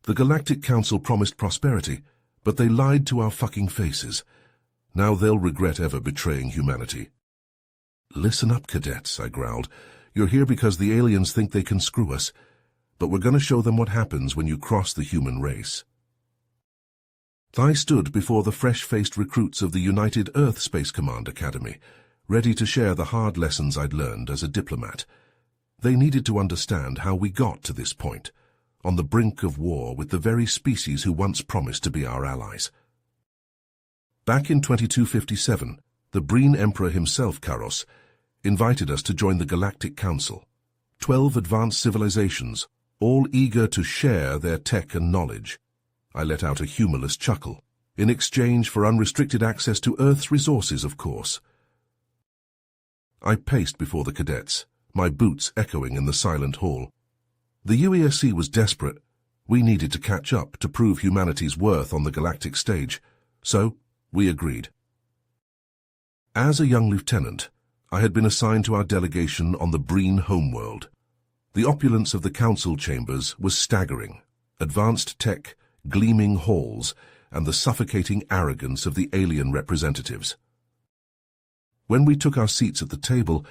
The Galactic Council promised prosperity, but they lied to our fucking faces. Now they'll regret ever betraying humanity. Listen up, cadets, I growled. You're here because the aliens think they can screw us, but we're going to show them what happens when you cross the human race. I stood before the fresh-faced recruits of the United Earth Space Command Academy, ready to share the hard lessons I'd learned as a diplomat. They needed to understand how we got to this point, on the brink of war with the very species who once promised to be our allies. Back in 2257, the Breen Emperor himself, Karos, invited us to join the Galactic Council. 12 advanced civilizations, all eager to share their tech and knowledge. I let out a humorless chuckle, in exchange for unrestricted access to Earth's resources, of course. I paced before the cadets, my boots echoing in the silent hall. The UESC was desperate. We needed to catch up to prove humanity's worth on the galactic stage, so we agreed. As a young lieutenant, I had been assigned to our delegation on the Breen homeworld. The opulence of the council chambers was staggering. Advanced tech, gleaming halls, and the suffocating arrogance of the alien representatives. When we took our seats at the table,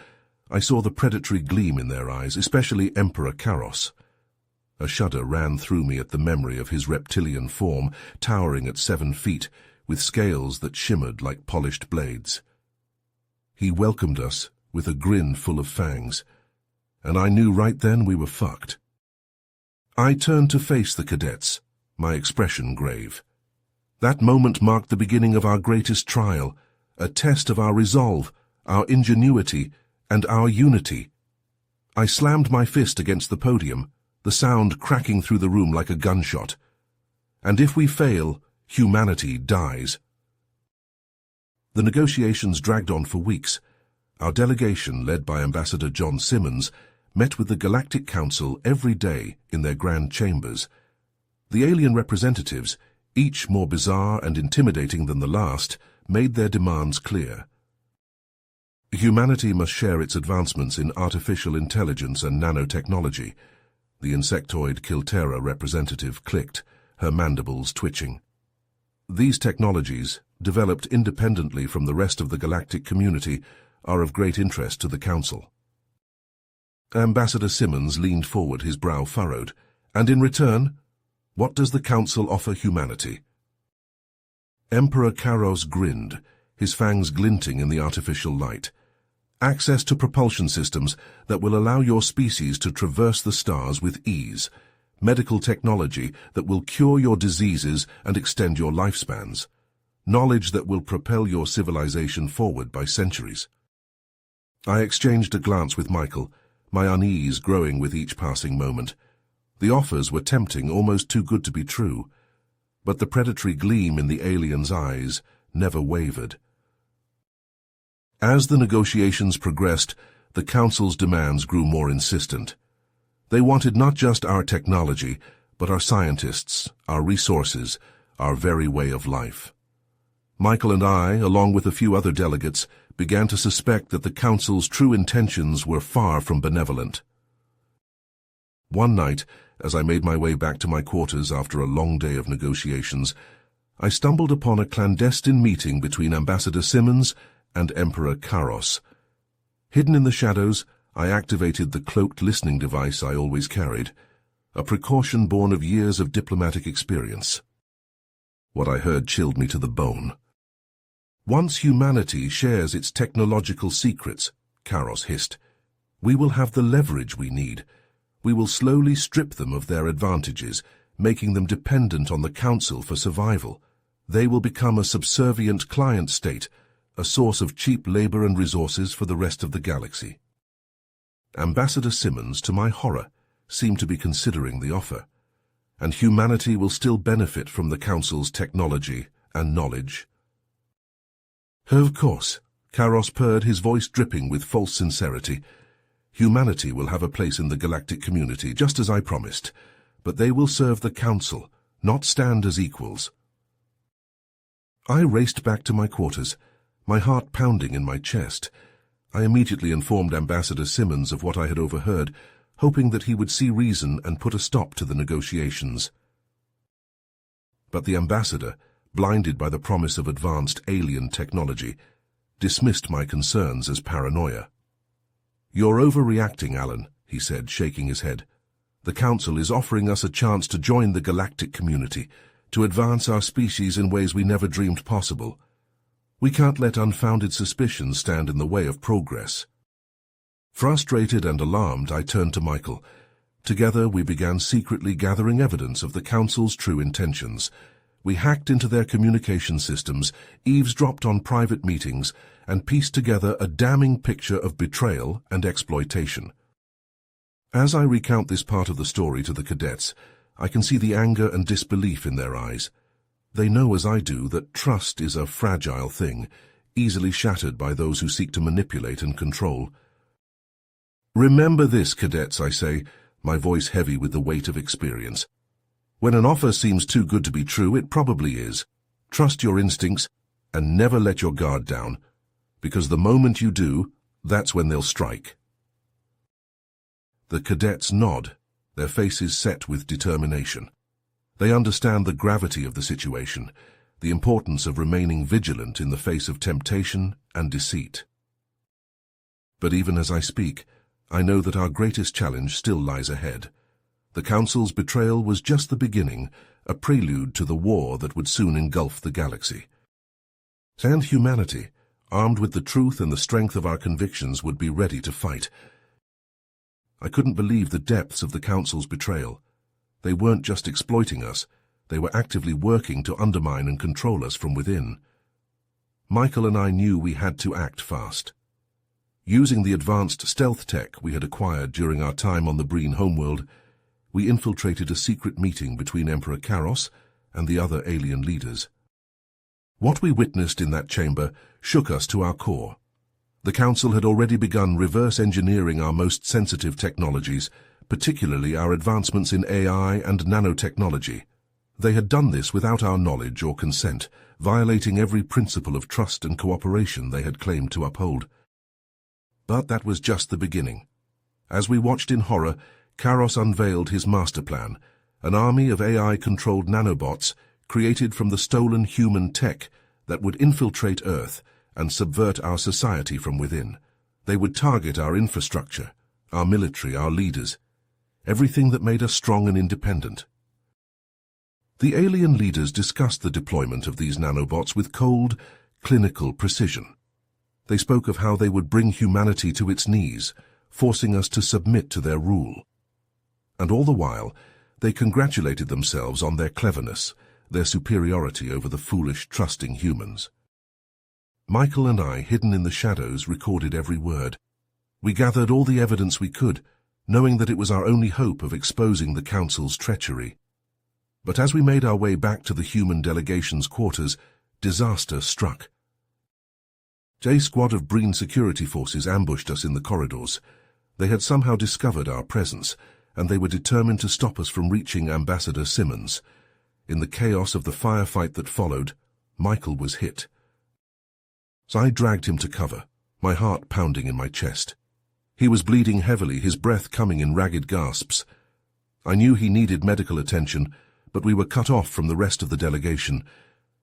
I saw the predatory gleam in their eyes, especially Emperor Karos. A shudder ran through me at the memory of his reptilian form, towering at 7 feet, with scales that shimmered like polished blades. He welcomed us with a grin full of fangs, and I knew right then we were fucked. I turned to face the cadets, my expression grave. That moment marked the beginning of our greatest trial, a test of our resolve, our ingenuity, and our unity. I slammed my fist against the podium, the sound cracking through the room like a gunshot. And if we fail, humanity dies. The negotiations dragged on for weeks. Our delegation, led by Ambassador John Simmons, met with the Galactic Council every day in their grand chambers. The alien representatives, each more bizarre and intimidating than the last, made their demands clear. Humanity must share its advancements in artificial intelligence and nanotechnology. The insectoid Kiltera representative clicked, her mandibles twitching. These technologies, developed independently from the rest of the galactic community, are of great interest to the Council. Ambassador Simmons leaned forward, his brow furrowed. And in return, what does the Council offer humanity? Emperor Karos grinned, his fangs glinting in the artificial light. Access to propulsion systems that will allow your species to traverse the stars with ease. Medical technology that will cure your diseases and extend your lifespans. Knowledge that will propel your civilization forward by centuries. I exchanged a glance with Michael, my unease growing with each passing moment. The offers were tempting, almost too good to be true, but the predatory gleam in the alien's eyes never wavered. As the negotiations progressed, the Council's demands grew more insistent. They wanted not just our technology, but our scientists, our resources, our very way of life. Michael and I, along with a few other delegates, began to suspect that the Council's true intentions were far from benevolent. One night, as I made my way back to my quarters after a long day of negotiations, I stumbled upon a clandestine meeting between Ambassador Simmons and Emperor Karos. Hidden in the shadows, I activated the cloaked listening device I always carried, a precaution born of years of diplomatic experience. What I heard chilled me to the bone. Once humanity shares its technological secrets, Karos hissed, we will have the leverage we need. We will slowly strip them of their advantages, making them dependent on the Council for survival. They will become a subservient client state, a source of cheap labor and resources for the rest of the galaxy. Ambassador Simmons, to my horror, seemed to be considering the offer, and humanity will still benefit from the Council's technology and knowledge. Of course, Karos purred, his voice dripping with false sincerity. Humanity will have a place in the galactic community, just as I promised, but they will serve the Council, not stand as equals. I raced back to my quarters, my heart pounding in my chest. I immediately informed Ambassador Simmons of what I had overheard, hoping that he would see reason and put a stop to the negotiations. But the ambassador, blinded by the promise of advanced alien technology, dismissed my concerns as paranoia. "You're overreacting, Alan," he said, shaking his head. "The Council is offering us a chance to join the galactic community, to advance our species in ways we never dreamed possible. We can't let unfounded suspicions stand in the way of progress." Frustrated and alarmed, I turned to Michael. Together, we began secretly gathering evidence of the Council's true intentions. We hacked into their communication systems, eavesdropped on private meetings, and pieced together a damning picture of betrayal and exploitation. As I recount this part of the story to the cadets, I can see the anger and disbelief in their eyes. They know, as I do, that trust is a fragile thing, easily shattered by those who seek to manipulate and control. "Remember this, cadets," I say, my voice heavy with the weight of experience. "When an offer seems too good to be true, it probably is. Trust your instincts and never let your guard down, because the moment you do, that's when they'll strike." The cadets nod, their faces set with determination. They understand the gravity of the situation, the importance of remaining vigilant in the face of temptation and deceit. But even as I speak, I know that our greatest challenge still lies ahead. The Council's betrayal was just the beginning, a prelude to the war that would soon engulf the galaxy. And humanity, armed with the truth and the strength of our convictions, would be ready to fight. I couldn't believe the depths of the Council's betrayal. They weren't just exploiting us, they were actively working to undermine and control us from within. Michael and I knew we had to act fast. Using the advanced stealth tech we had acquired during our time on the Breen homeworld, we infiltrated a secret meeting between Emperor Karos and the other alien leaders. What we witnessed in that chamber shook us to our core. The Council had already begun reverse engineering our most sensitive technologies, particularly our advancements in AI and nanotechnology. They had done this without our knowledge or consent, violating every principle of trust and cooperation they had claimed to uphold. But that was just the beginning. As we watched in horror, Karos unveiled his master plan, an army of AI-controlled nanobots created from the stolen human tech that would infiltrate Earth and subvert our society from within. They would target our infrastructure, our military, our leaders, everything that made us strong and independent. The alien leaders discussed the deployment of these nanobots with cold, clinical precision. They spoke of how they would bring humanity to its knees, forcing us to submit to their rule. And all the while, they congratulated themselves on their cleverness, their superiority over the foolish, trusting humans. Michael and I, hidden in the shadows, recorded every word. We gathered all the evidence we could, knowing that it was our only hope of exposing the Council's treachery. But as we made our way back to the human delegation's quarters, disaster struck. A squad of Breen security forces ambushed us in the corridors. They had somehow discovered our presence, and they were determined to stop us from reaching Ambassador Simmons. In the chaos of the firefight that followed, Michael was hit. So I dragged him to cover, my heart pounding in my chest. He was bleeding heavily, his breath coming in ragged gasps. I knew he needed medical attention, but we were cut off from the rest of the delegation,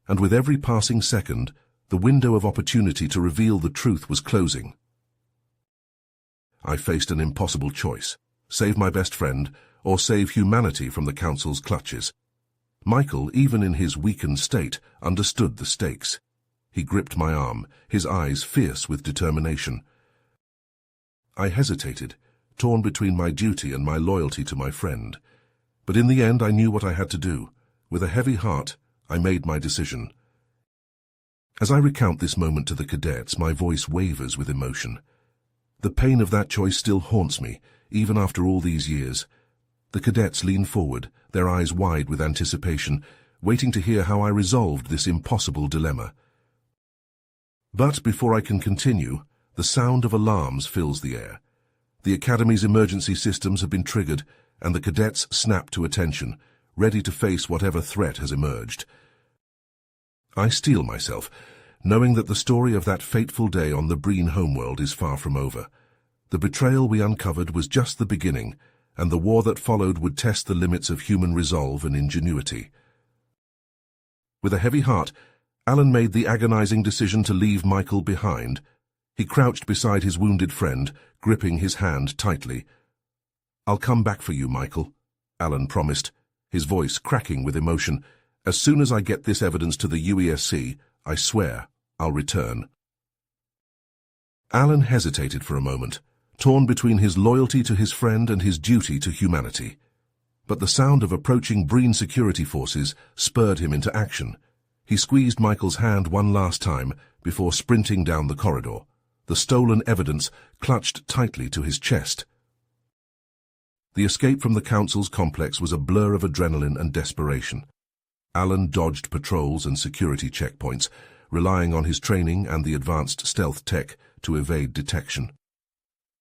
and with every passing second, the window of opportunity to reveal the truth was closing. I faced an impossible choice: save my best friend, or save humanity from the Council's clutches. Michael, even in his weakened state, understood the stakes. He gripped my arm, his eyes fierce with determination. I hesitated, torn between my duty and my loyalty to my friend. But in the end I knew what I had to do. With a heavy heart, I made my decision. As I recount this moment to the cadets, my voice wavers with emotion. The pain of that choice still haunts me, even after all these years. The cadets lean forward, their eyes wide with anticipation, waiting to hear how I resolved this impossible dilemma. But before I can continue, the sound of alarms fills the air. The Academy's emergency systems have been triggered, and the cadets snap to attention, ready to face whatever threat has emerged. I steel myself, knowing that the story of that fateful day on the Breen homeworld is far from over. The betrayal we uncovered was just the beginning, and the war that followed would test the limits of human resolve and ingenuity. With a heavy heart, Alan made the agonizing decision to leave Michael behind. He crouched beside his wounded friend, gripping his hand tightly. "I'll come back for you, Michael," Alan promised, his voice cracking with emotion. "As soon as I get this evidence to the UESC, I swear I'll return." Alan hesitated for a moment, torn between his loyalty to his friend and his duty to humanity. But the sound of approaching Breen security forces spurred him into action. He squeezed Michael's hand one last time before sprinting down the corridor, the stolen evidence clutched tightly to his chest. The escape from the Council's complex was a blur of adrenaline and desperation. Alan dodged patrols and security checkpoints, relying on his training and the advanced stealth tech to evade detection.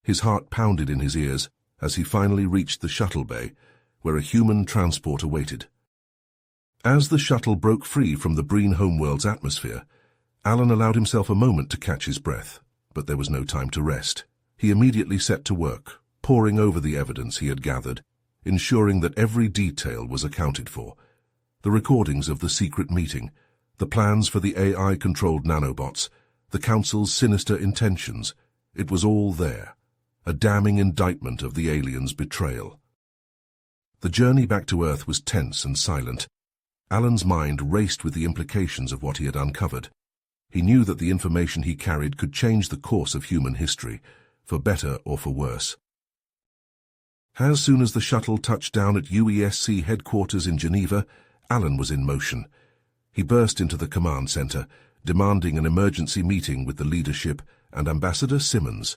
His heart pounded in his ears as he finally reached the shuttle bay, where a human transport awaited. As the shuttle broke free from the Breen homeworld's atmosphere, Alan allowed himself a moment to catch his breath, but there was no time to rest. He immediately set to work, poring over the evidence he had gathered, ensuring that every detail was accounted for. The recordings of the secret meeting, the plans for the AI-controlled nanobots, the Council's sinister intentions, it was all there, a damning indictment of the aliens' betrayal. The journey back to Earth was tense and silent. Alan's mind raced with the implications of what he had uncovered. He knew that the information he carried could change the course of human history, for better or for worse. As soon as the shuttle touched down at UESC headquarters in Geneva, Alan was in motion. He burst into the command center, demanding an emergency meeting with the leadership and Ambassador Simmons.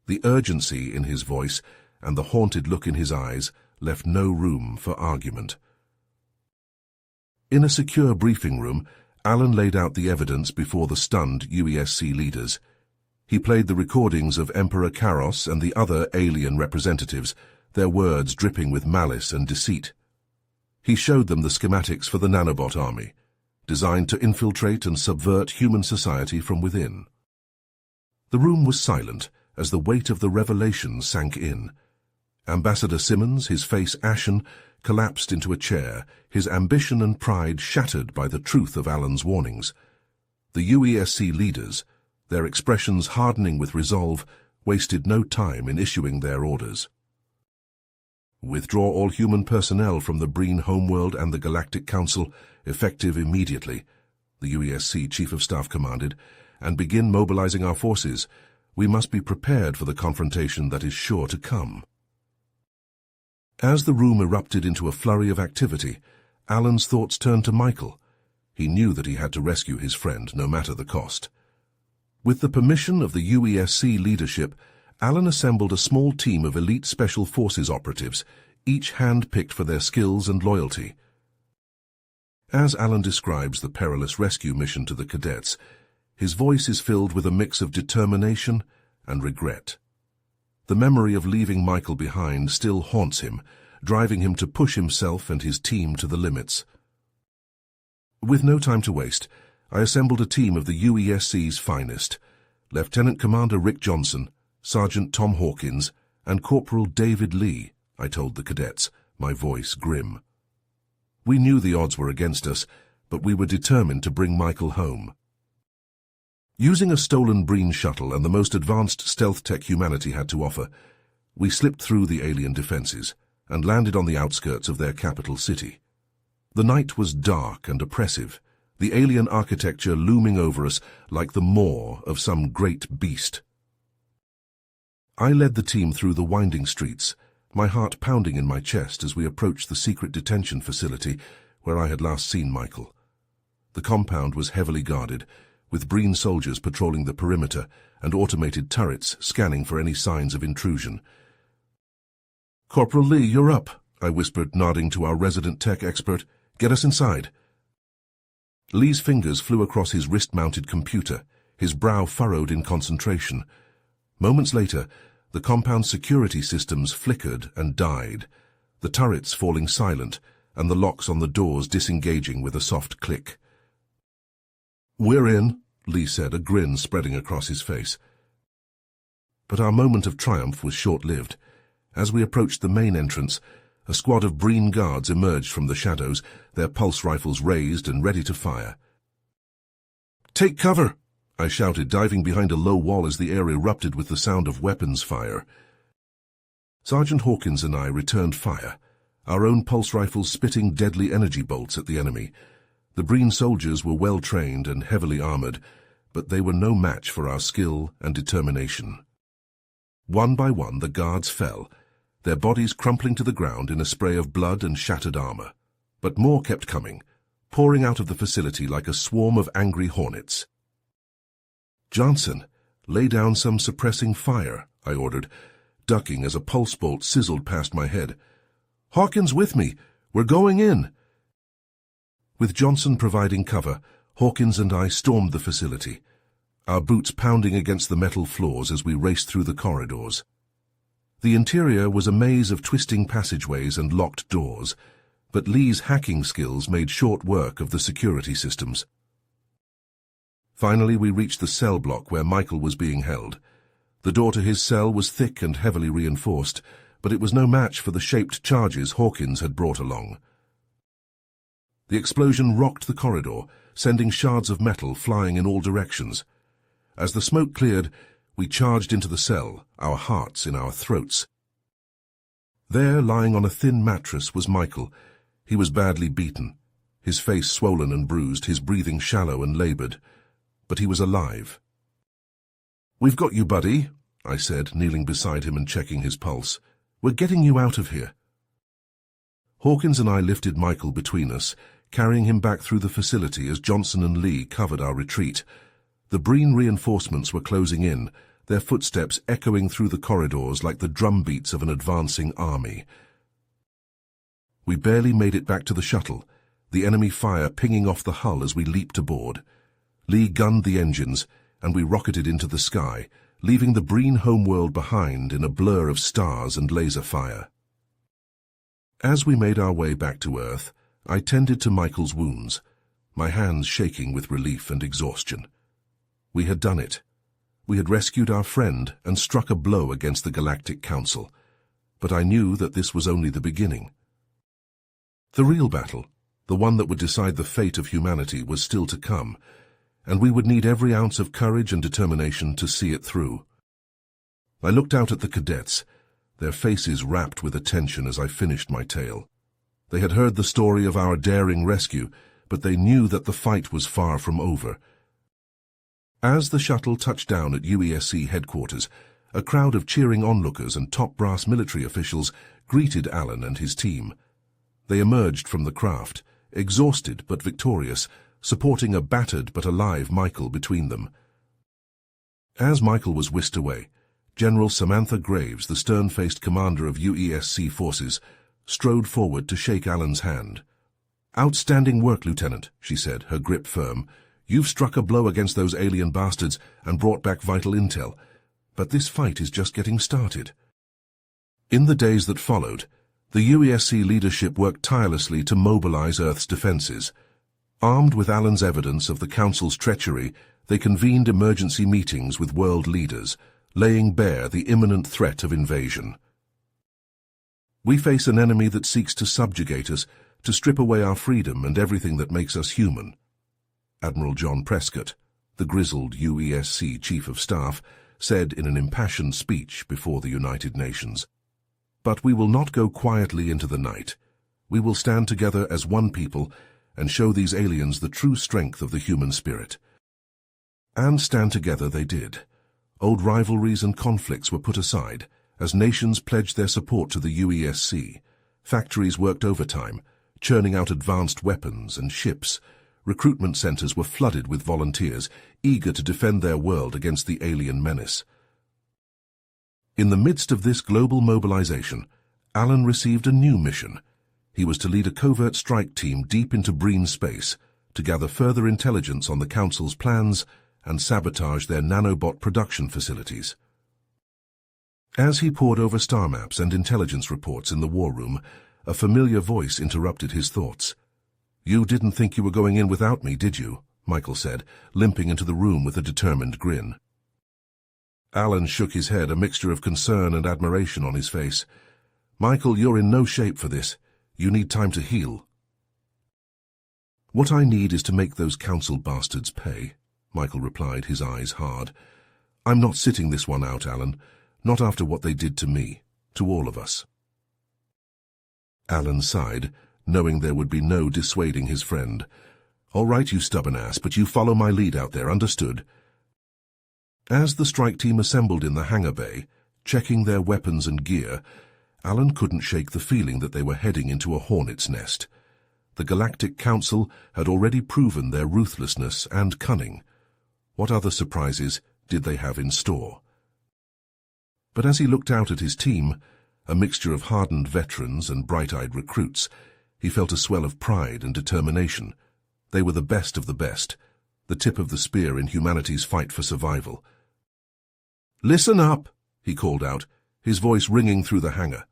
The urgency in his voice and the haunted look in his eyes left no room for argument. In a secure briefing room, Alan laid out the evidence before the stunned UESC leaders. He played the recordings of Emperor Karos and the other alien representatives, their words dripping with malice and deceit. He showed them the schematics for the nanobot army, designed to infiltrate and subvert human society from within. The room was silent as the weight of the revelation sank in. Ambassador Simmons, his face ashen, collapsed into a chair, his ambition and pride shattered by the truth of Alan's warnings. The UESC leaders, their expressions hardening with resolve, wasted no time in issuing their orders. "Withdraw all human personnel from the Breen homeworld and the Galactic Council, effective immediately," the UESC Chief of Staff commanded, "and begin mobilizing our forces. We must be prepared for the confrontation that is sure to come." As the room erupted into a flurry of activity, Alan's thoughts turned to Michael. He knew that he had to rescue his friend, no matter the cost. With the permission of the UESC leadership, Alan assembled a small team of elite Special Forces operatives, each hand-picked for their skills and loyalty. As Alan describes the perilous rescue mission to the cadets, his voice is filled with a mix of determination and regret. The memory of leaving Michael behind still haunts him, driving him to push himself and his team to the limits. With no time to waste, I assembled a team of the UESC's finest, Lieutenant Commander Rick Johnson, Sergeant Tom Hawkins, and Corporal David Lee, I told the cadets, my voice grim. We knew the odds were against us, but we were determined to bring Michael home. Using a stolen Breen shuttle and the most advanced stealth tech humanity had to offer, we slipped through the alien defenses and landed on the outskirts of their capital city. The night was dark and oppressive, the alien architecture looming over us like the maw of some great beast. I led the team through the winding streets, my heart pounding in my chest as we approached the secret detention facility where I had last seen Michael. The compound was heavily guarded, with Breen soldiers patrolling the perimeter and automated turrets scanning for any signs of intrusion. "Corporal Lee, you're up," I whispered, nodding to our resident tech expert. "Get us inside." Lee's fingers flew across his wrist-mounted computer, his brow furrowed in concentration. Moments later, the compound's security systems flickered and died, the turrets falling silent and the locks on the doors disengaging with a soft click. "We're in," Lee said, a grin spreading across his face. But our moment of triumph was short-lived. As we approached the main entrance, A squad of Breen guards emerged from the shadows, their pulse rifles raised and ready to fire. "Take cover!" I shouted, diving behind a low wall as the air erupted with the sound of weapons fire. Sergeant Hawkins and I returned fire, our own pulse rifles spitting deadly energy bolts at the enemy. The Breen soldiers were well trained and heavily armored, but they were no match for our skill and determination. One by one the guards fell, their bodies crumpling to the ground in a spray of blood and shattered armor. But more kept coming, pouring out of the facility like a swarm of angry hornets. "Johnson, lay down some suppressing fire," I ordered, ducking as a pulse bolt sizzled past my head. "Hawkins with me! We're going in!" With Johnson providing cover, Hawkins and I stormed the facility, our boots pounding against the metal floors as we raced through the corridors. The interior was a maze of twisting passageways and locked doors, but Lee's hacking skills made short work of the security systems. Finally, we reached the cell block where Michael was being held. The door to his cell was thick and heavily reinforced, but it was no match for the shaped charges Hawkins had brought along. The explosion rocked the corridor, sending shards of metal flying in all directions. As the smoke cleared, we charged into the cell, our hearts in our throats. There, lying on a thin mattress, was Michael. He was badly beaten, his face swollen and bruised, his breathing shallow and labored. But he was alive. "We've got you, buddy," I said, kneeling beside him and checking his pulse. "We're getting you out of here." Hawkins and I lifted Michael between us, carrying him back through the facility as Johnson and Lee covered our retreat. The Breen reinforcements were closing in, their footsteps echoing through the corridors like the drumbeats of an advancing army. We barely made it back to the shuttle, the enemy fire pinging off the hull as we leaped aboard. Lee gunned the engines, and we rocketed into the sky, leaving the Breen homeworld behind in a blur of stars and laser fire. As we made our way back to Earth, I tended to Michael's wounds, my hands shaking with relief and exhaustion. We had done it. We had rescued our friend and struck a blow against the Galactic Council, but I knew that this was only the beginning. The real battle, the one that would decide the fate of humanity, was still to come, and we would need every ounce of courage and determination to see it through. I looked out at the cadets, their faces rapt with attention as I finished my tale. They had heard the story of our daring rescue, but they knew that the fight was far from over. As the shuttle touched down at UESC headquarters, a crowd of cheering onlookers and top brass military officials greeted Alan and his team. They emerged from the craft, exhausted but victorious, supporting a battered but alive Michael between them. As Michael was whisked away, General Samantha Graves, the stern-faced commander of UESC forces, strode forward to shake Alan's hand. "Outstanding work, Lieutenant," she said, her grip firm. "You've struck a blow against those alien bastards and brought back vital intel. But this fight is just getting started." In the days that followed, the UESC leadership worked tirelessly to mobilize Earth's defenses. Armed with Alan's evidence of the Council's treachery, they convened emergency meetings with world leaders, laying bare the imminent threat of invasion. "We face an enemy that seeks to subjugate us, to strip away our freedom and everything that makes us human," Admiral John Prescott, the grizzled UESC Chief of Staff, said in an impassioned speech before the United Nations. "But we will not go quietly into the night. We will stand together as one people and show these aliens the true strength of the human spirit." And stand together they did. Old rivalries and conflicts were put aside as nations pledged their support to the UESC. Factories worked overtime, churning out advanced weapons and ships. Recruitment centers were flooded with volunteers, eager to defend their world against the alien menace. In the midst of this global mobilization, Alan received a new mission. He was to lead a covert strike team deep into Breen space to gather further intelligence on the Council's plans and sabotage their nanobot production facilities. As he pored over star maps and intelligence reports in the war room, a familiar voice interrupted his thoughts. "You didn't think you were going in without me, did you?" Michael said, limping into the room with a determined grin. Alan shook his head, a mixture of concern and admiration on his face. Michael, you're in no shape for this. You need time to heal. What I need is to make those council bastards pay, Michael replied, his eyes hard. I'm not sitting this one out, Alan. Not after what they did to me, to all of us. Alan sighed, knowing there would be no dissuading his friend. All right, you stubborn ass, but you follow my lead out there, understood? As the strike team assembled in the hangar bay, checking their weapons and gear, Alan couldn't shake the feeling that they were heading into a hornet's nest. The Galactic Council had already proven their ruthlessness and cunning. What other surprises did they have in store? But as he looked out at his team, a mixture of hardened veterans and bright-eyed recruits, he felt a swell of pride and determination. They were the best of the best, the tip of the spear in humanity's fight for survival. "Listen up," he called out, his voice ringing through the hangar.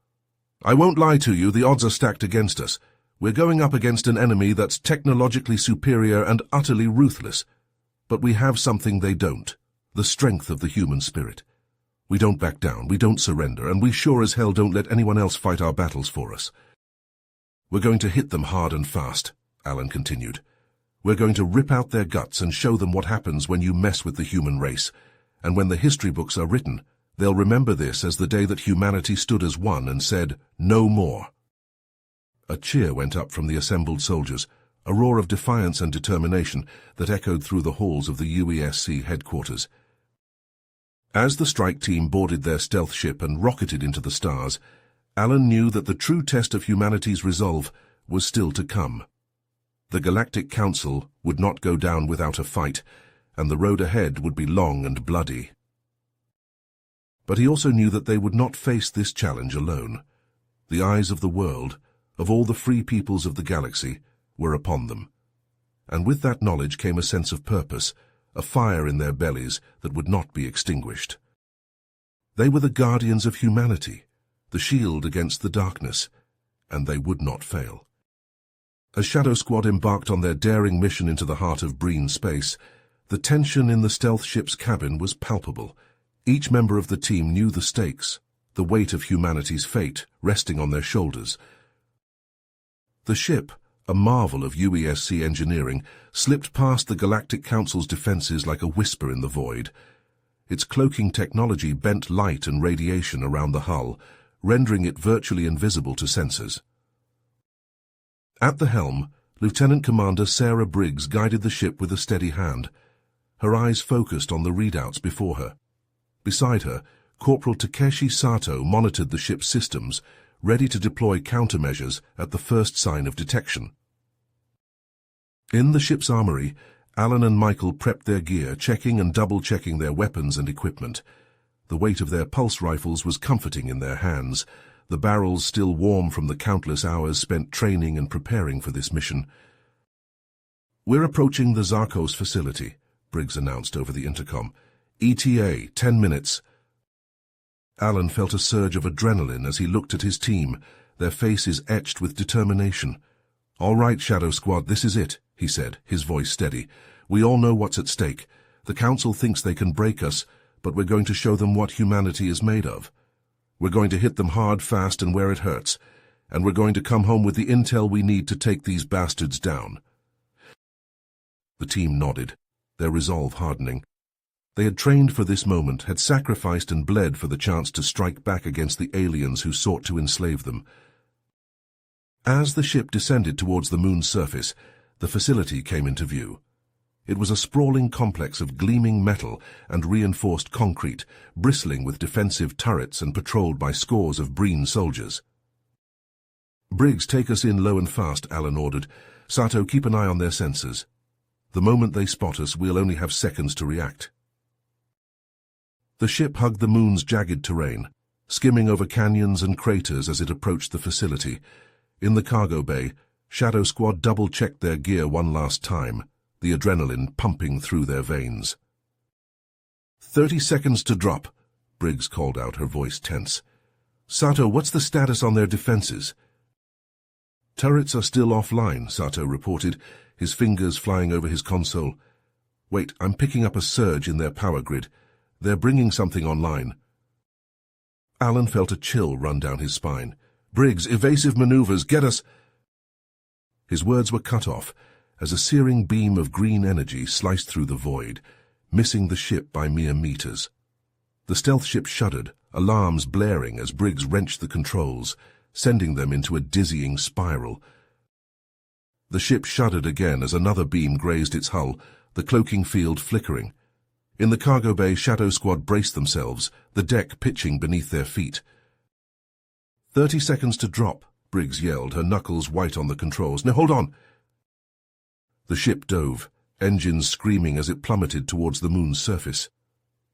"I won't lie to you, the odds are stacked against us. We're going up against an enemy that's technologically superior and utterly ruthless. But we have something they don't, the strength of the human spirit. We don't back down, we don't surrender, and we sure as hell don't let anyone else fight our battles for us. We're going to hit them hard and fast," Alan continued. "We're going to rip out their guts and show them what happens when you mess with the human race. And when the history books are written, they'll remember this as the day that humanity stood as one and said, 'No more.'" A cheer went up from the assembled soldiers, a roar of defiance and determination that echoed through the halls of the UESC headquarters. As the strike team boarded their stealth ship and rocketed into the stars, Alan knew that the true test of humanity's resolve was still to come. The Galactic Council would not go down without a fight, and the road ahead would be long and bloody. But he also knew that they would not face this challenge alone. The eyes of the world, of all the free peoples of the galaxy, were upon them. And with that knowledge came a sense of purpose, a fire in their bellies that would not be extinguished. They were the guardians of humanity, the shield against the darkness, and they would not fail. As Shadow Squad embarked on their daring mission into the heart of Breen space, the tension in the stealth ship's cabin was palpable. Each member of the team knew the stakes, the weight of humanity's fate resting on their shoulders. The ship, a marvel of UESC engineering, slipped past the Galactic Council's defenses like a whisper in the void. Its cloaking technology bent light and radiation around the hull, rendering it virtually invisible to sensors. At the helm, Lieutenant Commander Sarah Briggs guided the ship with a steady hand, her eyes focused on the readouts before her. Beside her, Corporal Takeshi Sato monitored the ship's systems, ready to deploy countermeasures at the first sign of detection. In the ship's armory, Alan and Michael prepped their gear, checking and double-checking their weapons and equipment. The weight of their pulse rifles was comforting in their hands, the barrels still warm from the countless hours spent training and preparing for this mission. "We're approaching the Zarkos facility," Briggs announced over the intercom. "ETA, 10 minutes. Alan felt a surge of adrenaline as he looked at his team, their faces etched with determination. "All right, Shadow Squad, this is it," he said, his voice steady. "We all know what's at stake. The Council thinks they can break us, but we're going to show them what humanity is made of. We're going to hit them hard, fast, and where it hurts. And we're going to come home with the intel we need to take these bastards down." The team nodded, their resolve hardening. They had trained for this moment, had sacrificed and bled for the chance to strike back against the aliens who sought to enslave them. As the ship descended towards the moon's surface, the facility came into view. It was a sprawling complex of gleaming metal and reinforced concrete, bristling with defensive turrets and patrolled by scores of Breen soldiers. "Briggs, take us in low and fast," Alan ordered. "Sato, keep an eye on their sensors. The moment they spot us, we'll only have seconds to react." The ship hugged the moon's jagged terrain, skimming over canyons and craters as it approached the facility. In the cargo bay, Shadow Squad double-checked their gear one last time, the adrenaline pumping through their veins. 30 seconds to drop," Briggs called out, her voice tense. "Sato, what's the status on their defenses?" "Turrets are still offline," Sato reported, his fingers flying over his console. "Wait, I'm picking up a surge in their power grid. They're bringing something online." Alan felt a chill run down his spine. Briggs, evasive maneuvers, get us! His words were cut off as a searing beam of green energy sliced through the void, missing the ship by mere meters. The stealth ship shuddered, alarms blaring as Briggs wrenched the controls, sending them into a dizzying spiral. The ship shuddered again as another beam grazed its hull, the cloaking field flickering. In the cargo bay, Shadow Squad braced themselves, the deck pitching beneath their feet. 30 seconds to drop, Briggs yelled, her knuckles white on the controls. Now hold on! The ship dove, engines screaming as it plummeted towards the moon's surface.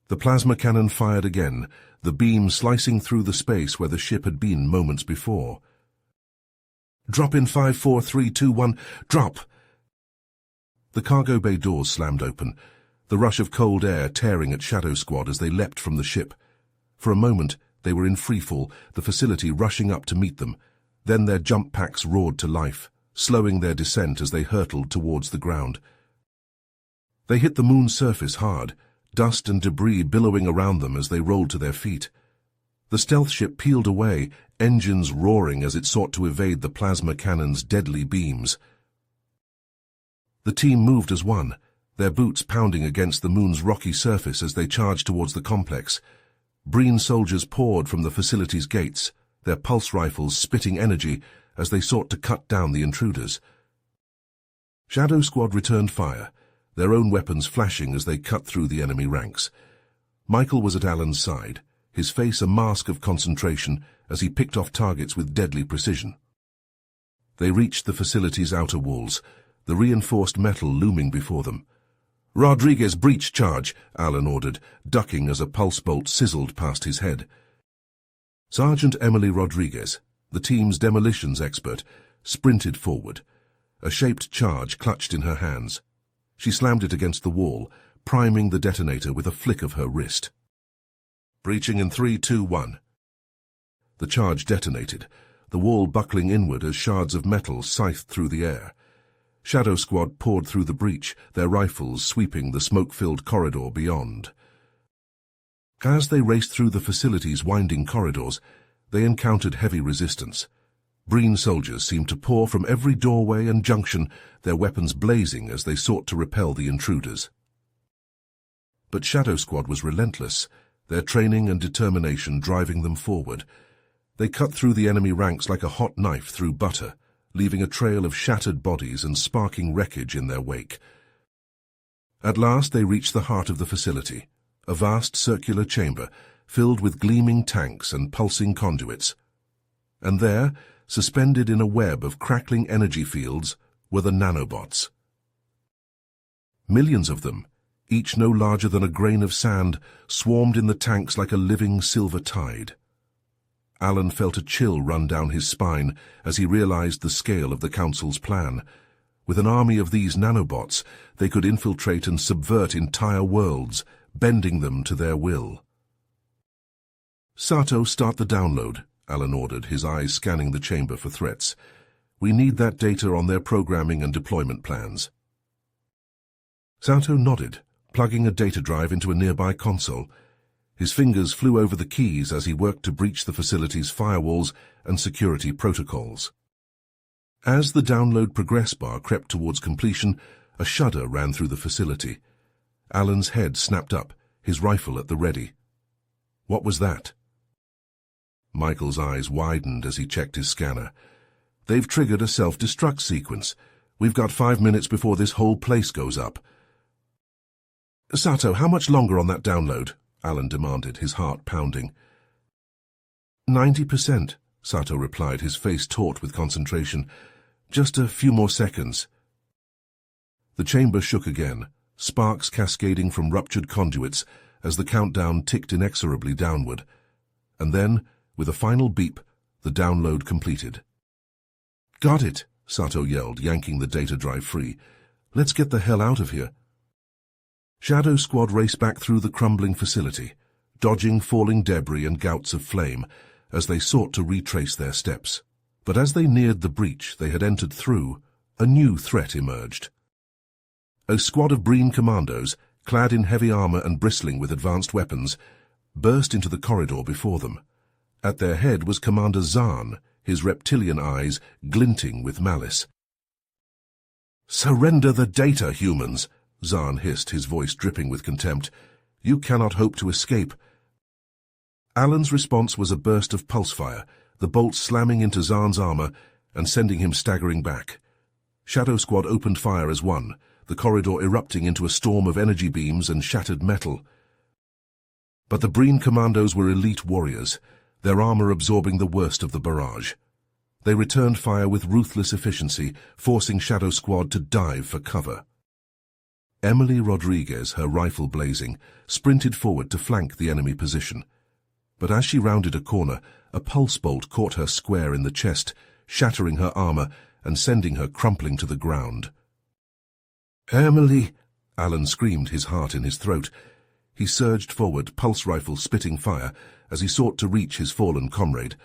The plasma cannon fired again, the beam slicing through the space where the ship had been moments before. Drop in 5, 4, 3, 2, 1, drop! The cargo bay doors slammed open, the rush of cold air tearing at Shadow Squad as they leapt from the ship. For a moment, they were in freefall, the facility rushing up to meet them. Then their jump packs roared to life, slowing their descent as they hurtled towards the ground. They hit the moon's surface hard, dust and debris billowing around them as they rolled to their feet. The stealth ship peeled away, engines roaring as it sought to evade the plasma cannon's deadly beams. The team moved as one, their boots pounding against the moon's rocky surface as they charged towards the complex. Breen soldiers poured from the facility's gates, their pulse rifles spitting energy as they sought to cut down the intruders. Shadow Squad returned fire, their own weapons flashing as they cut through the enemy ranks. Michael was at Alan's side, his face a mask of concentration as he picked off targets with deadly precision. They reached the facility's outer walls, the reinforced metal looming before them. Rodriguez, breach charge, Alan ordered, ducking as a pulse bolt sizzled past his head. Sergeant Emily Rodriguez, the team's demolitions expert, sprinted forward, a shaped charge clutched in her hands. She slammed it against the wall, priming the detonator with a flick of her wrist. Breaching in 3, 2, 1. The charge detonated, the wall buckling inward as shards of metal scythed through the air. Shadow Squad poured through the breach, their rifles sweeping the smoke-filled corridor beyond. As they raced through the facility's winding corridors, they encountered heavy resistance. Breen soldiers seemed to pour from every doorway and junction, their weapons blazing as they sought to repel the intruders. But Shadow Squad was relentless, their training and determination driving them forward. They cut through the enemy ranks like a hot knife through butter, leaving a trail of shattered bodies and sparking wreckage in their wake. At last they reached the heart of the facility, a vast circular chamber filled with gleaming tanks and pulsing conduits. And there, suspended in a web of crackling energy fields, were the nanobots. Millions of them, each no larger than a grain of sand, swarmed in the tanks like a living silver tide. Alan felt a chill run down his spine as he realized the scale of the Council's plan. With an army of these nanobots, they could infiltrate and subvert entire worlds, bending them to their will. Sato, start the download, Alan ordered, his eyes scanning the chamber for threats. We need that data on their programming and deployment plans. Sato nodded, plugging a data drive into a nearby console. His fingers flew over the keys as he worked to breach the facility's firewalls and security protocols. As the download progress bar crept towards completion, a shudder ran through the facility. Alan's head snapped up, his rifle at the ready. What was that? Michael's eyes widened as he checked his scanner. They've triggered a self-destruct sequence. We've got 5 minutes before this whole place goes up. Sato, how much longer on that download? Alan demanded, his heart pounding. 90%, Sato replied, his face taut with concentration. Just a few more seconds. The chamber shook again, sparks cascading from ruptured conduits as the countdown ticked inexorably downward. And then, with a final beep, the download completed. Got it, Sato yelled, yanking the data drive free. Let's get the hell out of here. Shadow Squad raced back through the crumbling facility, dodging falling debris and gouts of flame as they sought to retrace their steps. But as they neared the breach they had entered through, a new threat emerged. A squad of Breen commandos, clad in heavy armor and bristling with advanced weapons, burst into the corridor before them. At their head was Commander Zahn, his reptilian eyes glinting with malice. "Surrender the data, humans," Zahn hissed, his voice dripping with contempt. "You cannot hope to escape." Alan's response was a burst of pulse fire, the bolt slamming into Zahn's armor and sending him staggering back. Shadow Squad opened fire as one, the corridor erupting into a storm of energy beams and shattered metal. But the Breen commandos were elite warriors, their armor absorbing the worst of the barrage. They returned fire with ruthless efficiency, forcing Shadow Squad to dive for cover. Emily Rodriguez, her rifle blazing, sprinted forward to flank the enemy position. But as she rounded a corner, a pulse bolt caught her square in the chest, shattering her armor and sending her crumpling to the ground. "Emily!" Alan screamed, his heart in his throat. He surged forward, pulse rifle spitting fire, as he sought to reach his fallen comrade.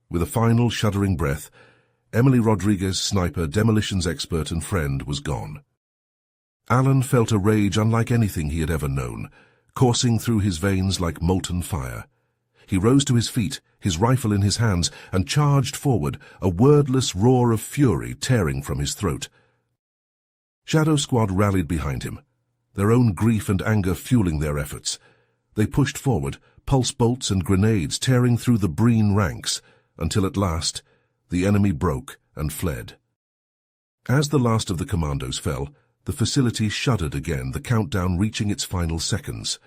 With a final shuddering breath, Emily Rodriguez, sniper, demolitions expert and friend, was gone. Alan felt a rage unlike anything he had ever known, coursing through his veins like molten fire. He rose to his feet, his rifle in his hands, and charged forward, a wordless roar of fury tearing from his throat. Shadow Squad rallied behind him, their own grief and anger fueling their efforts. They pushed forward, pulse bolts and grenades tearing through the Breen ranks, until at last the enemy broke and fled. As the last of the commandos fell, the facility shuddered again, the countdown reaching its final seconds.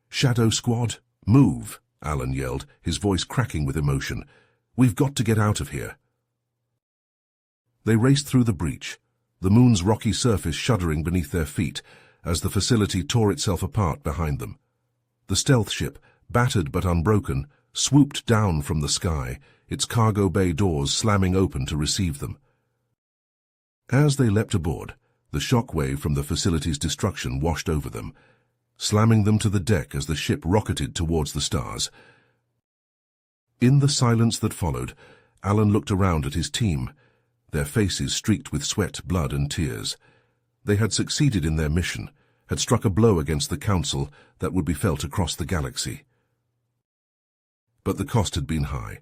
"Shadow Squad, move!" Alan yelled, his voice cracking with emotion. "We've got to get out of here." They raced through the breach, the moon's rocky surface shuddering beneath their feet as the facility tore itself apart behind them. The stealth ship, battered but unbroken, swooped down from the sky, its cargo bay doors slamming open to receive them. As they leapt aboard, the shock wave from the facility's destruction washed over them, slamming them to the deck as the ship rocketed towards the stars. In the silence that followed, Alan looked around at his team, their faces streaked with sweat, blood and tears. They had succeeded in their mission, had struck a blow against the Council that would be felt across the galaxy. But the cost had been high.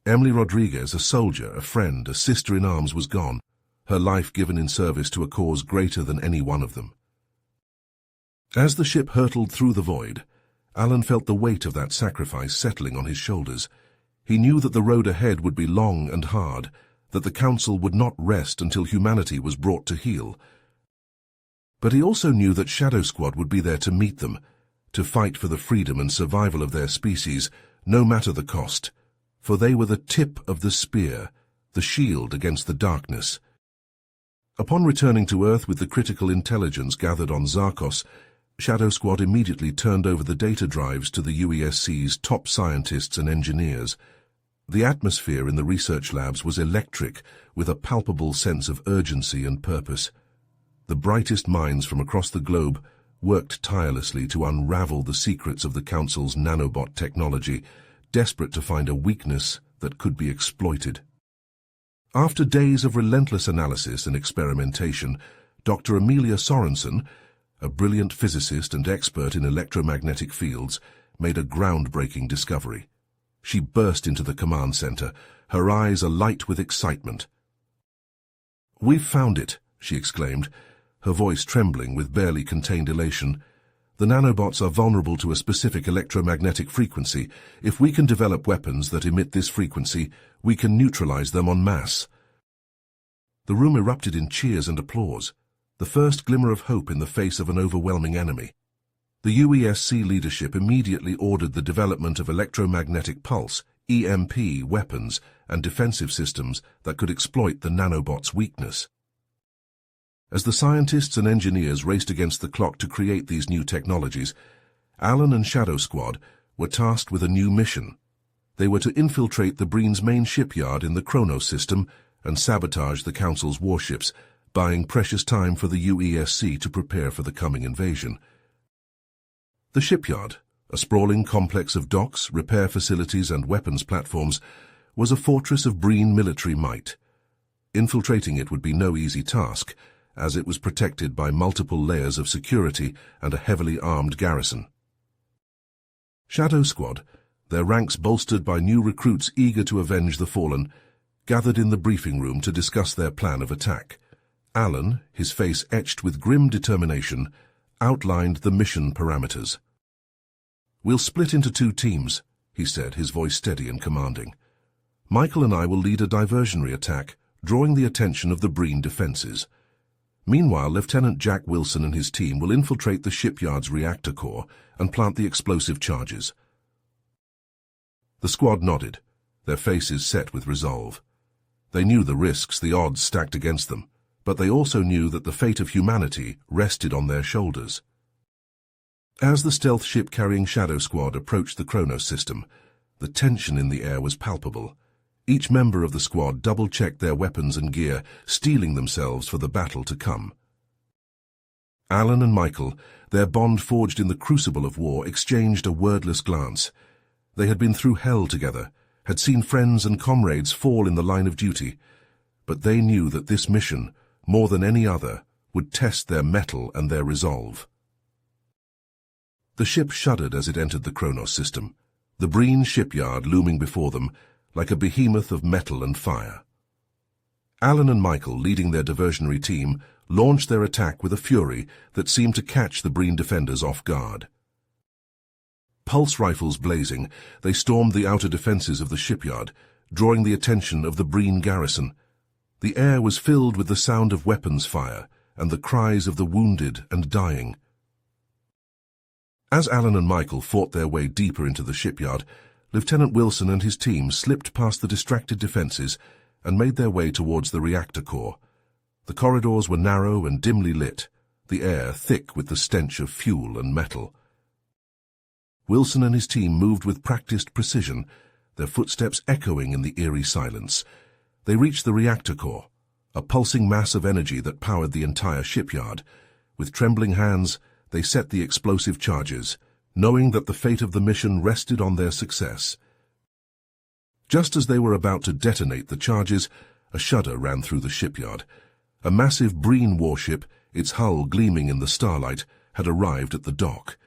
Emily Rodriguez, a soldier, a friend, a sister-in-arms, was gone, her life given in service to a cause greater than any one of them. As the ship hurtled through the void, Alan felt the weight of that sacrifice settling on his shoulders. He knew that the road ahead would be long and hard, that the Council would not rest until humanity was brought to heel. But he also knew that Shadow Squad would be there to meet them, to fight for the freedom and survival of their species, no matter the cost, for they were the tip of the spear, the shield against the darkness. Upon returning to Earth with the critical intelligence gathered on Zarkos, Shadow Squad immediately turned over the data drives to the UESC's top scientists and engineers. The atmosphere in the research labs was electric, with a palpable sense of urgency and purpose. The brightest minds from across the globe worked tirelessly to unravel the secrets of the Council's nanobot technology, desperate to find a weakness that could be exploited. After days of relentless analysis and experimentation, Dr. Amelia Sorensen, a brilliant physicist and expert in electromagnetic fields, made a groundbreaking discovery. She burst into the command center, her eyes alight with excitement. "We've found it," she exclaimed, her voice trembling with barely contained elation. "The nanobots are vulnerable to a specific electromagnetic frequency. If we can develop weapons that emit this frequency, we can neutralize them en masse." The room erupted in cheers and applause, the first glimmer of hope in the face of an overwhelming enemy. The UESC leadership immediately ordered the development of electromagnetic pulse, EMP, weapons and defensive systems that could exploit the nanobots' weakness. As the scientists and engineers raced against the clock to create these new technologies, Alan and Shadow Squad were tasked with a new mission. They were to infiltrate the Breen's main shipyard in the Kronos system and sabotage the Council's warships, buying precious time for the UESC to prepare for the coming invasion. The shipyard, a sprawling complex of docks, repair facilities and weapons platforms, was a fortress of Breen military might. Infiltrating it would be no easy task, as it was protected by multiple layers of security and a heavily armed garrison. Shadow Squad, their ranks bolstered by new recruits eager to avenge the fallen, gathered in the briefing room to discuss their plan of attack. Alan, his face etched with grim determination, outlined the mission parameters. "We'll split into 2 teams," he said, his voice steady and commanding. "Michael and I will lead a diversionary attack, drawing the attention of the Breen defenses. Meanwhile, Lieutenant Jack Wilson and his team will infiltrate the shipyard's reactor core and plant the explosive charges." The squad nodded, their faces set with resolve. They knew the risks, the odds stacked against them, but they also knew that the fate of humanity rested on their shoulders. As the stealth ship carrying Shadow Squad approached the Kronos system, the tension in the air was palpable. Each member of the squad double-checked their weapons and gear, steeling themselves for the battle to come. Alan and Michael, their bond forged in the crucible of war, exchanged a wordless glance. They had been through hell together, had seen friends and comrades fall in the line of duty, but they knew that this mission, more than any other, would test their mettle and their resolve. The ship shuddered as it entered the Kronos system, the Breen shipyard looming before them like a behemoth of metal and fire. Alan and Michael, leading their diversionary team, launched their attack with a fury that seemed to catch the Breen defenders off guard. Pulse rifles blazing, they stormed the outer defenses of the shipyard, drawing the attention of the Breen garrison. The air was filled with the sound of weapons fire and the cries of the wounded and dying. As Alan and Michael fought their way deeper into the shipyard, Lieutenant Wilson and his team slipped past the distracted defenses and made their way towards the reactor core. The corridors were narrow and dimly lit, the air thick with the stench of fuel and metal. Wilson and his team moved with practiced precision, their footsteps echoing in the eerie silence. They reached the reactor core, a pulsing mass of energy that powered the entire shipyard. With trembling hands, they set the explosive charges, knowing that the fate of the mission rested on their success. Just as they were about to detonate the charges, a shudder ran through the shipyard. A massive Breen warship, its hull gleaming in the starlight, had arrived at the dock.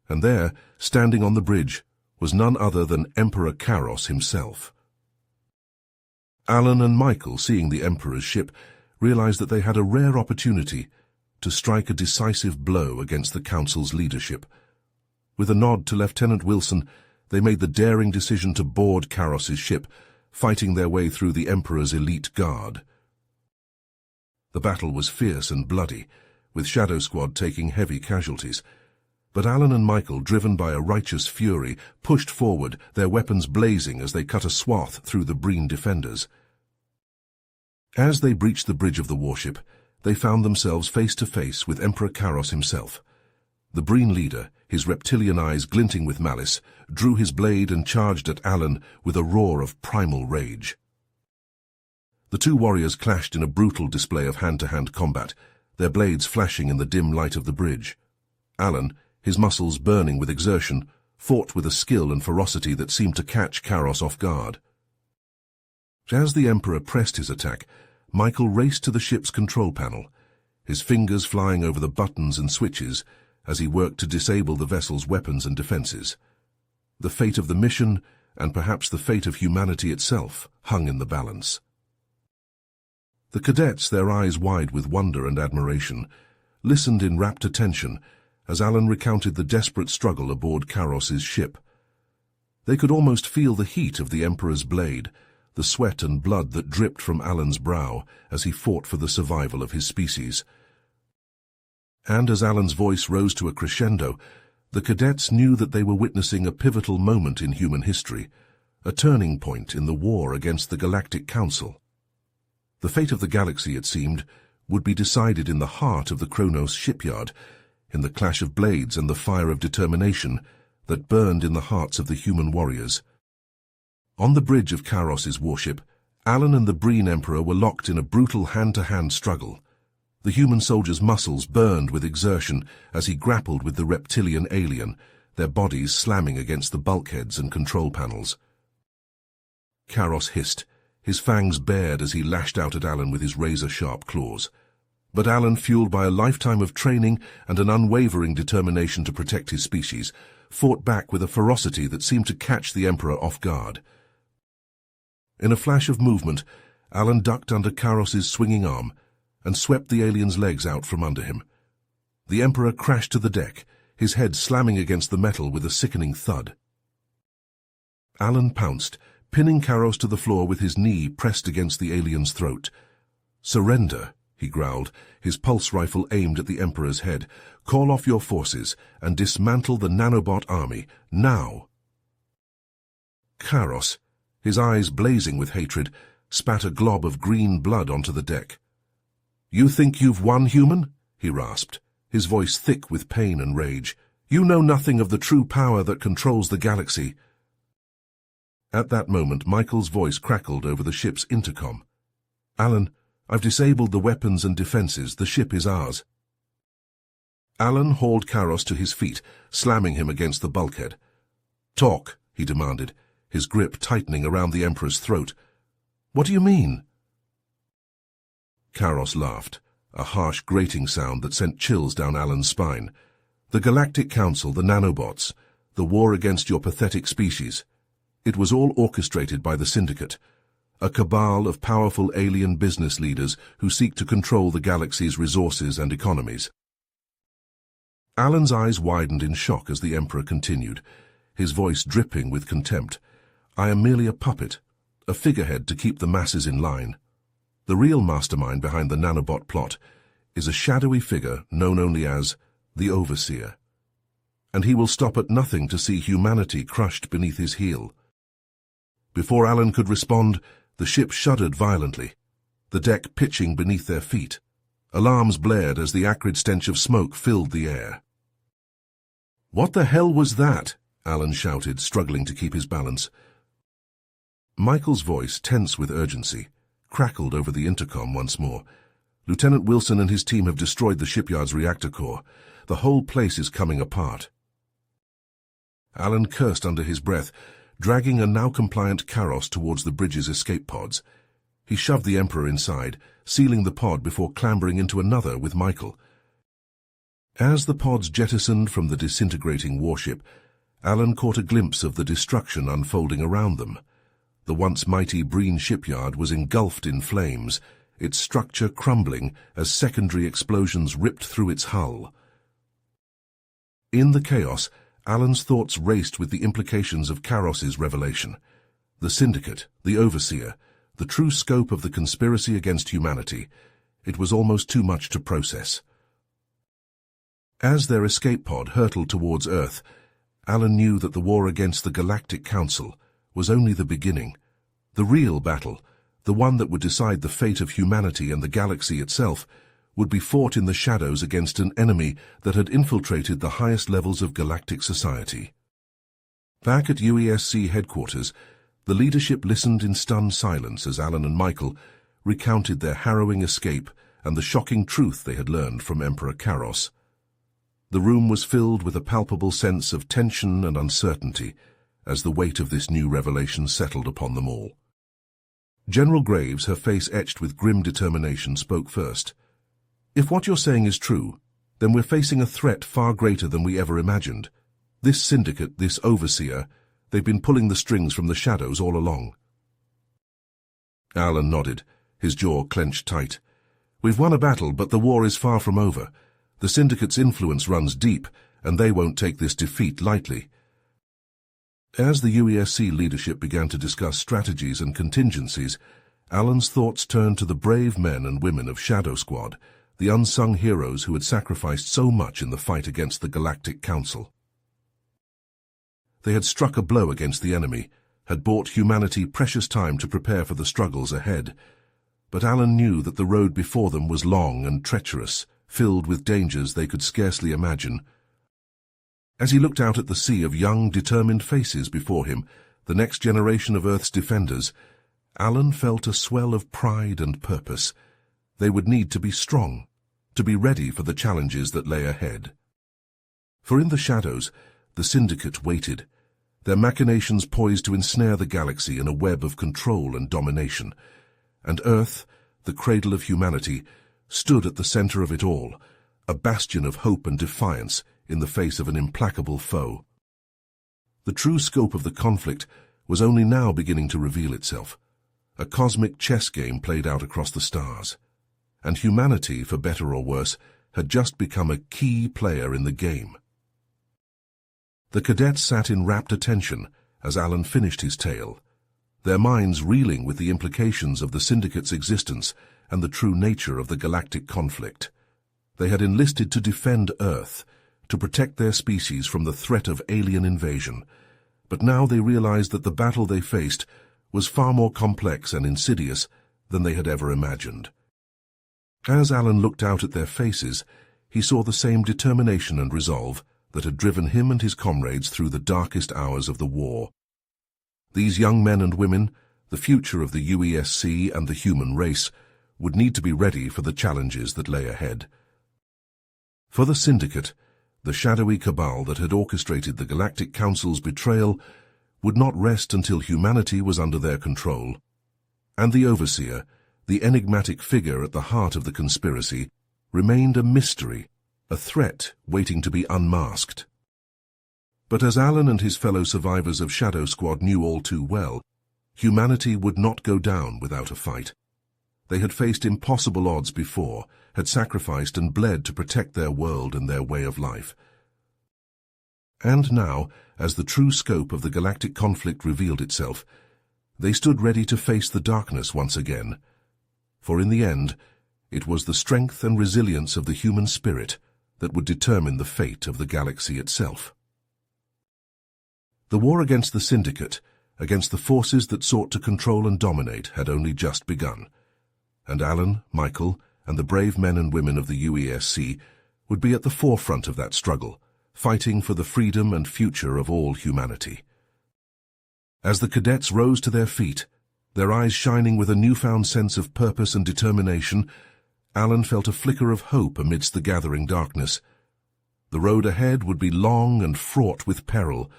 And there, standing on the bridge, was none other than Emperor Karos himself. Alan and Michael, seeing the Emperor's ship, realized that they had a rare opportunity to strike a decisive blow against the Council's leadership. With a nod to Lieutenant Wilson, they made the daring decision to board Karos's ship, fighting their way through the Emperor's elite guard. The battle was fierce and bloody, with Shadow Squad taking heavy casualties. But Alan and Michael, driven by a righteous fury, pushed forward, their weapons blazing as they cut a swath through the Breen defenders. As they breached the bridge of the warship, they found themselves face to face with Emperor Karos himself. The Breen leader, his reptilian eyes glinting with malice, drew his blade and charged at Alan with a roar of primal rage. The two warriors clashed in a brutal display of hand-to-hand combat, their blades flashing in the dim light of the bridge. Alan, his muscles burning with exertion, fought with a skill and ferocity that seemed to catch Karos off guard. As the Emperor pressed his attack, Michael raced to the ship's control panel, his fingers flying over the buttons and switches as he worked to disable the vessel's weapons and defenses. The fate of the mission, and perhaps the fate of humanity itself, hung in the balance. The cadets, their eyes wide with wonder and admiration, listened in rapt attention as Alan recounted the desperate struggle aboard Karos's ship. They could almost feel the heat of the Emperor's blade, the sweat and blood that dripped from Alan's brow as he fought for the survival of his species. And as Alan's voice rose to a crescendo, the cadets knew that they were witnessing a pivotal moment in human history, a turning point in the war against the Galactic Council. The fate of the galaxy, it seemed, would be decided in the heart of the Kronos shipyard, in the clash of blades and the fire of determination that burned in the hearts of the human warriors. On the bridge of Karos's warship, Alan and the Breen Emperor were locked in a brutal hand-to-hand struggle. The human soldier's muscles burned with exertion as he grappled with the reptilian alien, their bodies slamming against the bulkheads and control panels. Karos hissed, his fangs bared as he lashed out at Alan with his razor-sharp claws. But Alan, fueled by a lifetime of training and an unwavering determination to protect his species, fought back with a ferocity that seemed to catch the Emperor off guard. In a flash of movement, Alan ducked under Karos's swinging arm and swept the alien's legs out from under him. The Emperor crashed to the deck, his head slamming against the metal with a sickening thud. Alan pounced, pinning Karos to the floor with his knee pressed against the alien's throat. "Surrender," he growled, his pulse rifle aimed at the Emperor's head. "Call off your forces and dismantle the nanobot army, now." Karos, his eyes blazing with hatred, spat a glob of green blood onto the deck. "You think you've won, human?" he rasped, his voice thick with pain and rage. "You know nothing of the true power that controls the galaxy." At that moment, Michael's voice crackled over the ship's intercom. "Alan, I've disabled the weapons and defenses. The ship is ours." Alan hauled Karos to his feet, slamming him against the bulkhead. "Talk," he demanded, his grip tightening around the Emperor's throat. "What do you mean?" Karos laughed, a harsh grating sound that sent chills down Alan's spine. "The Galactic Council, the nanobots, the war against your pathetic species. It was all orchestrated by the Syndicate, a cabal of powerful alien business leaders who seek to control the galaxy's resources and economies." Alan's eyes widened in shock as the Emperor continued, his voice dripping with contempt. "I am merely a puppet, a figurehead to keep the masses in line. The real mastermind behind the nanobot plot is a shadowy figure known only as the Overseer. And he will stop at nothing to see humanity crushed beneath his heel." Before Alan could respond, the ship shuddered violently, the deck pitching beneath their feet. Alarms blared as the acrid stench of smoke filled the air. "What the hell was that?" Alan shouted, struggling to keep his balance. Michael's voice, tense with urgency, crackled over the intercom once more. "Lieutenant Wilson and his team have destroyed the shipyard's reactor core. The whole place is coming apart." Alan cursed under his breath, dragging a now-compliant Karos towards the bridge's escape pods. He shoved the Emperor inside, sealing the pod before clambering into another with Michael. As the pods jettisoned from the disintegrating warship, Alan caught a glimpse of the destruction unfolding around them. The once mighty Breen shipyard was engulfed in flames, its structure crumbling as secondary explosions ripped through its hull. In the chaos, Alan's thoughts raced with the implications of Karos's revelation. The Syndicate, the Overseer, the true scope of the conspiracy against humanity. It was almost too much to process. As their escape pod hurtled towards Earth, Alan knew that the war against the Galactic Council was only the beginning. The real battle, the one that would decide the fate of humanity and the galaxy itself, would be fought in the shadows against an enemy that had infiltrated the highest levels of galactic society. Back at UESC headquarters, the leadership listened in stunned silence as Alan and Michael recounted their harrowing escape and the shocking truth they had learned from Emperor Karos. The room was filled with a palpable sense of tension and uncertainty as the weight of this new revelation settled upon them all. General Graves, her face etched with grim determination, spoke first. "If what you're saying is true, then we're facing a threat far greater than we ever imagined. This Syndicate, this Overseer, they've been pulling the strings from the shadows all along." Alan nodded, his jaw clenched tight. "We've won a battle, but the war is far from over. The Syndicate's influence runs deep, and they won't take this defeat lightly." As the UESC leadership began to discuss strategies and contingencies, Alan's thoughts turned to the brave men and women of Shadow Squad, the unsung heroes who had sacrificed so much in the fight against the Galactic Council. They had struck a blow against the enemy, had bought humanity precious time to prepare for the struggles ahead. But Alan knew that the road before them was long and treacherous, filled with dangers they could scarcely imagine. As he looked out at the sea of young, determined faces before him, the next generation of Earth's defenders, Alan felt a swell of pride and purpose. They would need to be strong, to be ready for the challenges that lay ahead. For in the shadows, the Syndicate waited, their machinations poised to ensnare the galaxy in a web of control and domination. And Earth, the cradle of humanity, stood at the center of it all, a bastion of hope and defiance in the face of an implacable foe. The true scope of the conflict was only now beginning to reveal itself. A cosmic chess game played out across the stars. And humanity, for better or worse, had just become a key player in the game. The cadets sat in rapt attention as Alan finished his tale, their minds reeling with the implications of the Syndicate's existence and the true nature of the galactic conflict. They had enlisted to defend Earth, to protect their species from the threat of alien invasion, but now they realized that the battle they faced was far more complex and insidious than they had ever imagined. As Alan looked out at their faces, he saw the same determination and resolve that had driven him and his comrades through the darkest hours of the war. These young men and women, the future of the UESC and the human race, would need to be ready for the challenges that lay ahead. For the Syndicate, the shadowy cabal that had orchestrated the Galactic Council's betrayal would not rest until humanity was under their control, and the Overseer, the enigmatic figure at the heart of the conspiracy, remained a mystery, a threat waiting to be unmasked. But as Alan and his fellow survivors of Shadow Squad knew all too well, humanity would not go down without a fight. They had faced impossible odds before, had sacrificed and bled to protect their world and their way of life. And now, as the true scope of the galactic conflict revealed itself, they stood ready to face the darkness once again. For in the end, it was the strength and resilience of the human spirit that would determine the fate of the galaxy itself. The war against the Syndicate, against the forces that sought to control and dominate, had only just begun, and Alan, Michael, and the brave men and women of the UESC would be at the forefront of that struggle, fighting for the freedom and future of all humanity. As the cadets rose to their feet, their eyes shining with a newfound sense of purpose and determination, Alan felt a flicker of hope amidst the gathering darkness. The road ahead would be long and fraught with peril,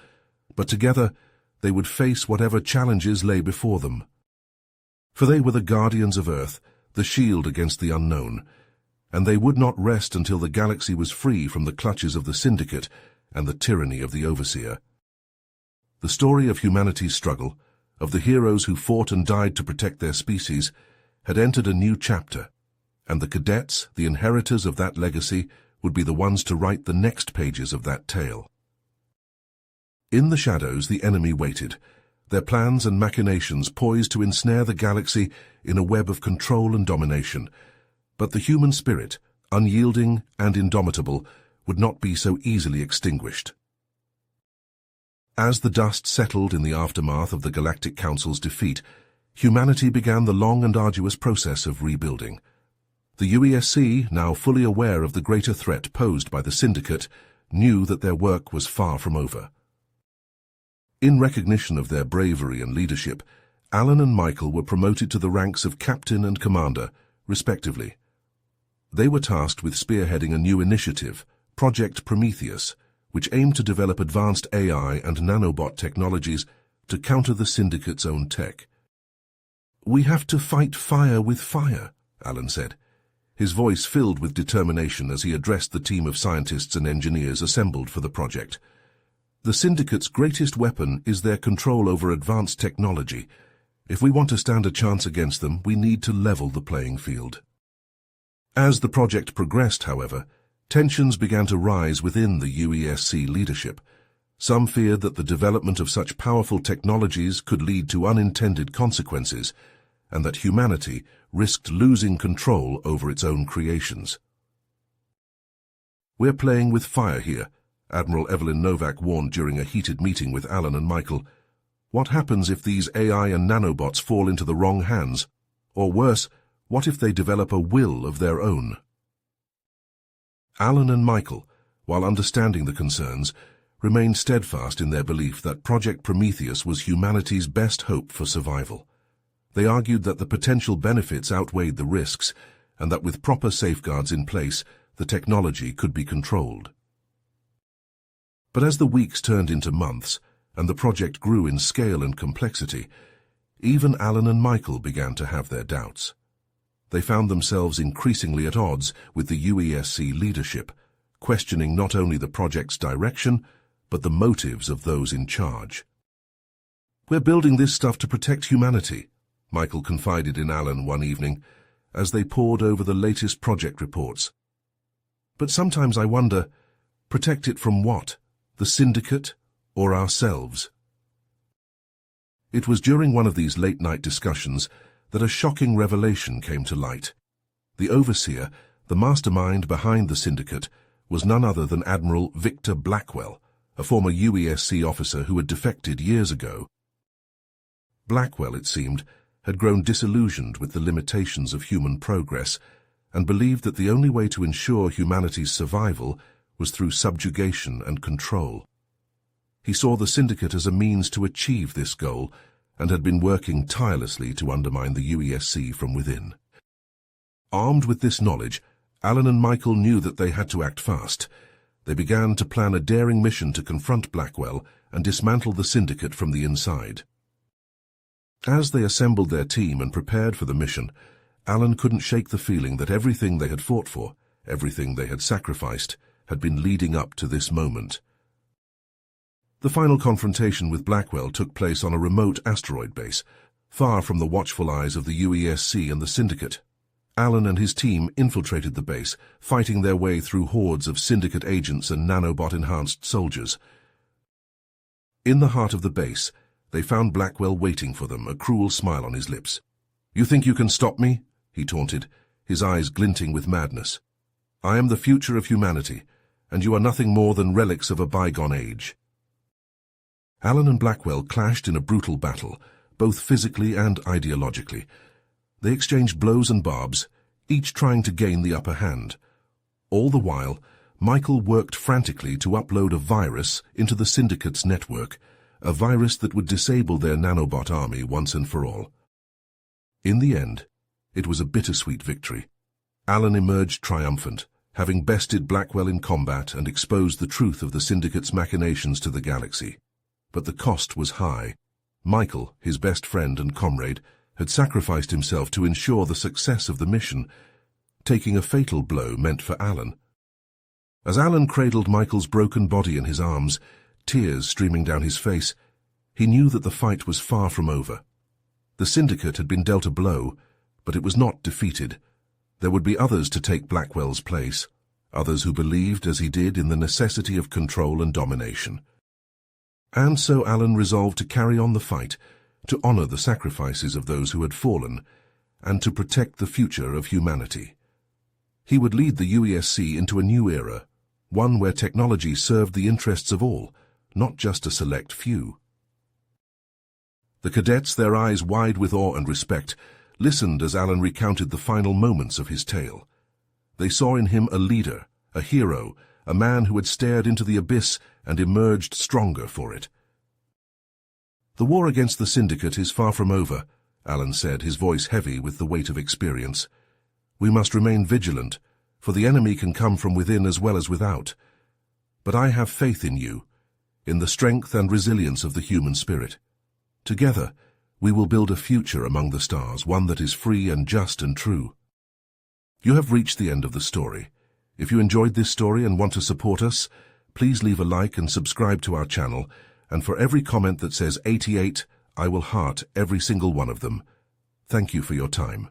but together they would face whatever challenges lay before them. For they were the guardians of Earth, the shield against the unknown, and they would not rest until the galaxy was free from the clutches of the Syndicate and the tyranny of the Overseer. The story of humanity's struggle, of the heroes who fought and died to protect their species, had entered a new chapter, and the cadets, the inheritors of that legacy, would be the ones to write the next pages of that tale. In the shadows, the enemy waited, their plans and machinations poised to ensnare the galaxy in a web of control and domination. But the human spirit, unyielding and indomitable, would not be so easily extinguished. As the dust settled in the aftermath of the Galactic Council's defeat, humanity began the long and arduous process of rebuilding. The UESC, now fully aware of the greater threat posed by the Syndicate, knew that their work was far from over. In recognition of their bravery and leadership, Alan and Michael were promoted to the ranks of captain and commander, respectively. They were tasked with spearheading a new initiative, Project Prometheus, which aimed to develop advanced AI and nanobot technologies to counter the Syndicate's own tech. "We have to fight fire with fire," Alan said, his voice filled with determination as he addressed the team of scientists and engineers assembled for the project. "The Syndicate's greatest weapon is their control over advanced technology. If we want to stand a chance against them, we need to level the playing field." As the project progressed, however, tensions began to rise within the UESC leadership. Some feared that the development of such powerful technologies could lead to unintended consequences, and that humanity risked losing control over its own creations. "We're playing with fire here," Admiral Evelyn Novak warned during a heated meeting with Alan and Michael. "What happens if these AI and nanobots fall into the wrong hands? Or worse, what if they develop a will of their own?" Alan and Michael, while understanding the concerns, remained steadfast in their belief that Project Prometheus was humanity's best hope for survival. They argued that the potential benefits outweighed the risks, and that with proper safeguards in place, the technology could be controlled. But as the weeks turned into months, and the project grew in scale and complexity, even Alan and Michael began to have their doubts. They found themselves increasingly at odds with the UESC leadership, questioning not only the project's direction, but the motives of those in charge. "We're building this stuff to protect humanity," Michael confided in Alan one evening, as they pored over the latest project reports. "But sometimes I wonder, protect it from what? The Syndicate or ourselves?" It was during one of these late-night discussions that a shocking revelation came to light. The overseer, the mastermind behind the Syndicate, was none other than Admiral Victor Blackwell, a former UESC officer who had defected years ago. Blackwell, it seemed, had grown disillusioned with the limitations of human progress and believed that the only way to ensure humanity's survival was through subjugation and control. He saw the Syndicate as a means to achieve this goal and had been working tirelessly to undermine the UESC from within. Armed with this knowledge, Alan and Michael knew that they had to act fast. They began to plan a daring mission to confront Blackwell and dismantle the Syndicate from the inside. As they assembled their team and prepared for the mission, Alan couldn't shake the feeling that everything they had fought for, everything they had sacrificed, had been leading up to this moment. The final confrontation with Blackwell took place on a remote asteroid base, far from the watchful eyes of the UESC and the Syndicate. Alan and his team infiltrated the base, fighting their way through hordes of Syndicate agents and nanobot-enhanced soldiers. In the heart of the base, they found Blackwell waiting for them, a cruel smile on his lips. "You think you can stop me?" he taunted, his eyes glinting with madness. "I am the future of humanity, and you are nothing more than relics of a bygone age." Alan and Blackwell clashed in a brutal battle, both physically and ideologically. They exchanged blows and barbs, each trying to gain the upper hand. All the while, Michael worked frantically to upload a virus into the Syndicate's network, a virus that would disable their nanobot army once and for all. In the end, it was a bittersweet victory. Alan emerged triumphant, having bested Blackwell in combat and exposed the truth of the Syndicate's machinations to the galaxy. But the cost was high. Michael, his best friend and comrade, had sacrificed himself to ensure the success of the mission. Taking a fatal blow meant for Alan. As Alan cradled Michael's broken body in his arms, tears streaming down his face, he knew that the fight was far from over. The Syndicate had been dealt a blow, but it was not defeated. There would be others to take Blackwell's place, others who believed, as he did, in the necessity of control and domination. And so Alan resolved to carry on the fight, to honor the sacrifices of those who had fallen, and to protect the future of humanity. He would lead the UESC into a new era, one where technology served the interests of all, not just a select few. The cadets, their eyes wide with awe and respect, listened as Alan recounted the final moments of his tale. They saw in him a leader, a hero, a man who had stared into the abyss and emerged stronger for it. "The war against the Syndicate is far from over," Alan said, his voice heavy with the weight of experience. "We must remain vigilant, for the enemy can come from within as well as without. But I have faith in you, in the strength and resilience of the human spirit. Together, we will build a future among the stars, one that is free and just and true." You have reached the end of the story. If you enjoyed this story and want to support us, please leave a like and subscribe to our channel, and for every comment that says 88, I will heart every single one of them. Thank you for your time.